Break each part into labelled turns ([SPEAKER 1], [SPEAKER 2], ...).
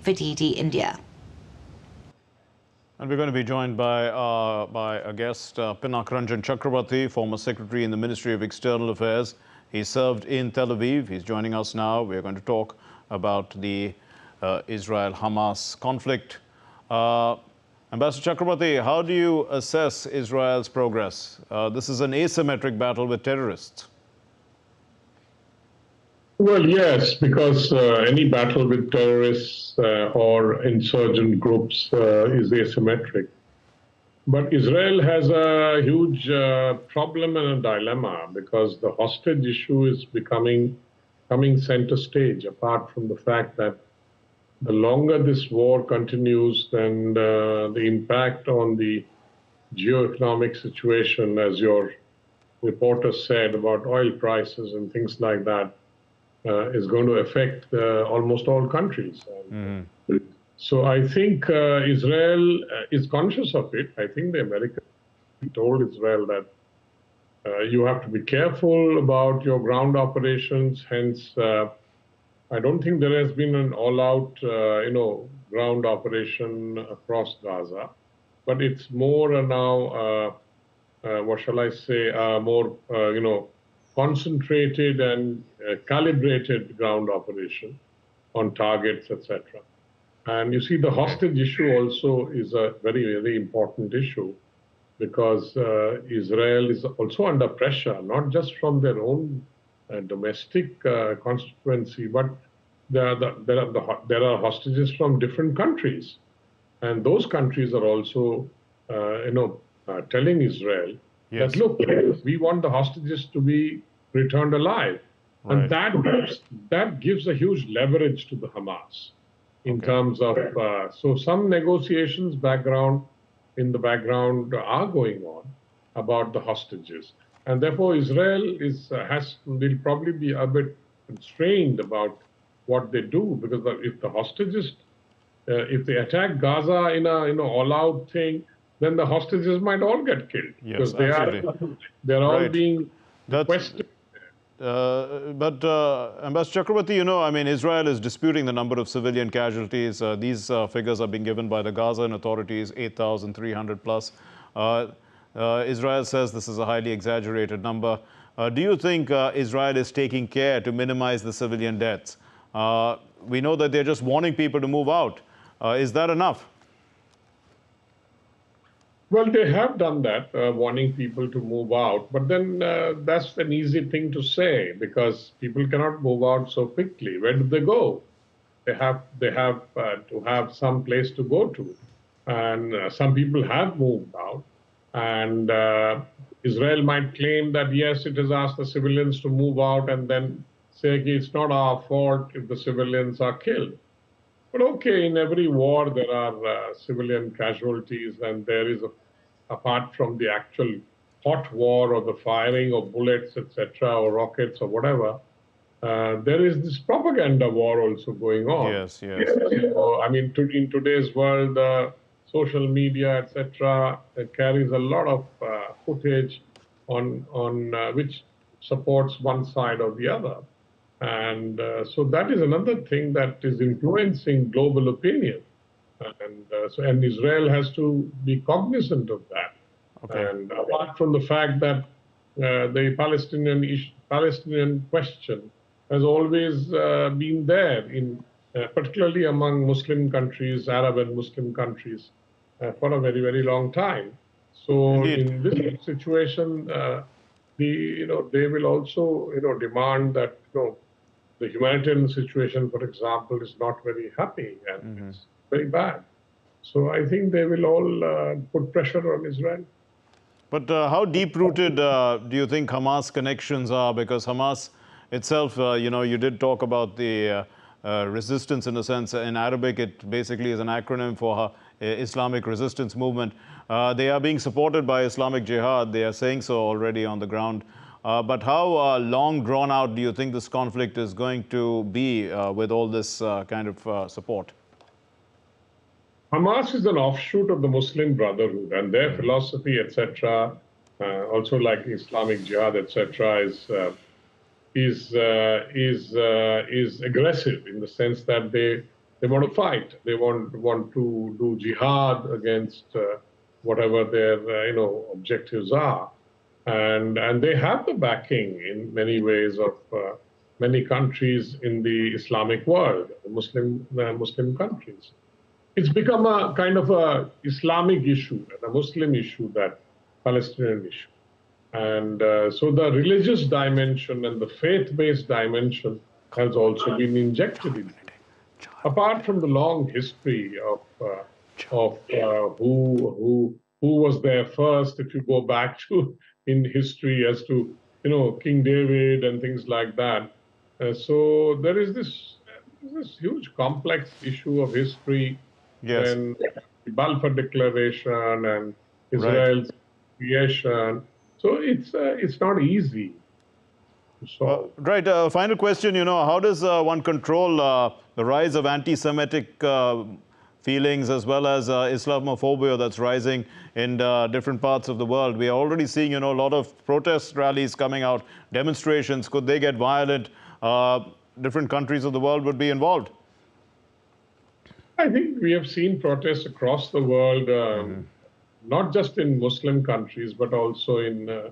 [SPEAKER 1] Fatiti, India.
[SPEAKER 2] And we're going to be joined by a guest, Pinakaranjan Chakrabarti, former secretary in the Ministry of External Affairs. He served in Tel Aviv. He's joining us now. We're going to talk about the Israel-Hamas conflict. Ambassador Chakrabarti, how do you assess Israel's progress? This is an asymmetric battle with terrorists.
[SPEAKER 3] Well, yes, because any battle with terrorists or insurgent groups is asymmetric. But Israel has a huge problem and a dilemma because the hostage issue is coming center stage, apart from the fact that the longer this war continues, then the impact on the geoeconomic situation, as your reporter said, about oil prices and things like that, is going to affect almost all countries. So I think Israel is conscious of it. I think the Americans told Israel that you have to be careful about your ground operations. Hence, I don't think there has been an all-out, ground operation across Gaza, but it's more now, what shall I say, more, concentrated and calibrated ground operation on targets, etc. And you see, the hostage issue also is a very, very important issue because Israel is also under pressure, not just from their own domestic constituency, but there are hostages from different countries. And those countries are also, telling Israel that, look, we want the hostages to be returned alive. Right. And that gives a huge leverage to the Hamas in terms of, so some negotiations in the background are going on about the hostages. And therefore, Israel will probably be a bit constrained about what they do, because if the hostages, if they attack Gaza in a all-out thing, then the hostages might all get killed.
[SPEAKER 2] Yes,
[SPEAKER 3] because they're all being requested.
[SPEAKER 2] But Ambassador Chakrabarti, Israel is disputing the number of civilian casualties. These figures are being given by the Gazan authorities, 8,300 plus. Israel says this is a highly exaggerated number. Do you think Israel is taking care to minimize the civilian deaths? We know that they're just warning people to move out. Is that enough?
[SPEAKER 3] Well, they have done that, warning people to move out. But then that's an easy thing to say because people cannot move out so quickly. Where do they go? They have to have some place to go to. And some people have moved out. And Israel might claim that, yes, it has asked the civilians to move out and then say it's not our fault if the civilians are killed. But okay, in every war there are civilian casualties, and there is, apart from the actual hot war or the firing of bullets, etc., or rockets or whatever, there is this propaganda war also going on.
[SPEAKER 2] Yes, yes.
[SPEAKER 3] So, in today's world, social media, etc., carries a lot of footage on which supports one side or the other. And so that is another thing that is influencing global opinion. And Israel has to be cognizant of that. Okay. And apart from the fact that the Palestinian question has always been there, particularly among Muslim countries, Arab and Muslim countries, for a very, very long time. So in this situation, they will also demand that the humanitarian situation, for example, is not very happy and it's very bad. So I think they will all put pressure on Israel.
[SPEAKER 2] But how deep-rooted do you think Hamas connections are? Because Hamas itself, you did talk about the resistance in a sense. In Arabic, it basically is an acronym for Islamic resistance movement. They are being supported by Islamic Jihad. They are saying so already on the ground. But how long drawn out do you think this conflict is going to be with all this kind of support?
[SPEAKER 3] Hamas is an offshoot of the Muslim Brotherhood, and their philosophy, etc., also like Islamic Jihad, etc., is aggressive in the sense that they want to fight. They want to do jihad against whatever their objectives are, and they have the backing in many ways of many countries in the Islamic world, Muslim countries. It's become a kind of a Islamic issue and a Muslim issue, that Palestinian issue. And so the religious dimension and the faith-based dimension has also been injected in it. Apart from the long history of who was there first, if you go back to in history as to King David and things like that. So there is this huge complex issue of history.
[SPEAKER 2] Yes.
[SPEAKER 3] And the Balfour Declaration and Israel's creation. So it's not easy to solve.
[SPEAKER 2] Right. Final question, how does one control the rise of anti-Semitic feelings as well as Islamophobia that's rising in different parts of the world? We are already seeing, a lot of protest rallies coming out, demonstrations. Could they get violent? Different countries of the world would be involved.
[SPEAKER 3] I think we have seen protests across the world, not just in Muslim countries, but also in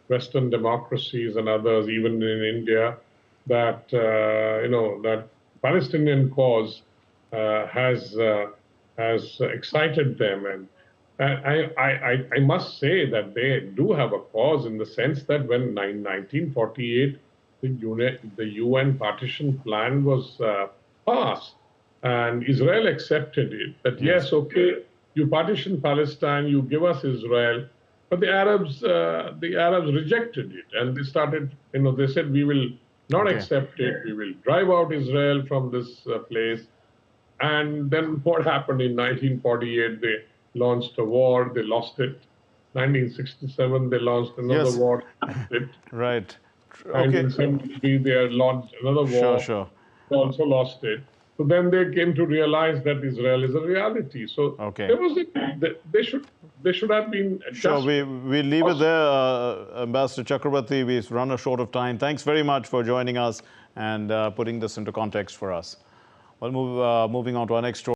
[SPEAKER 3] Western democracies and others, even in India, that that Palestinian cause has excited them, and I must say that they do have a cause in the sense that when 1948 the UN partition plan was passed, and Israel accepted it, that yes, okay, you partition Palestine, you give us Israel, but the Arabs rejected it, and they started, they said, we will not accept it, we will drive out Israel from this place. And then what happened in 1948? They launched a war, they lost it. 1967, they launched another war, it.
[SPEAKER 2] Right.
[SPEAKER 3] Okay. 1973, they launched another war, also lost it. So then they came to realize that Israel is a reality. So there was they should have been
[SPEAKER 2] adjusted. Sure, we leave it there, Ambassador Chakrabarti. We've run short of time. Thanks very much for joining us and putting this into context for us. Well, moving on to our next story.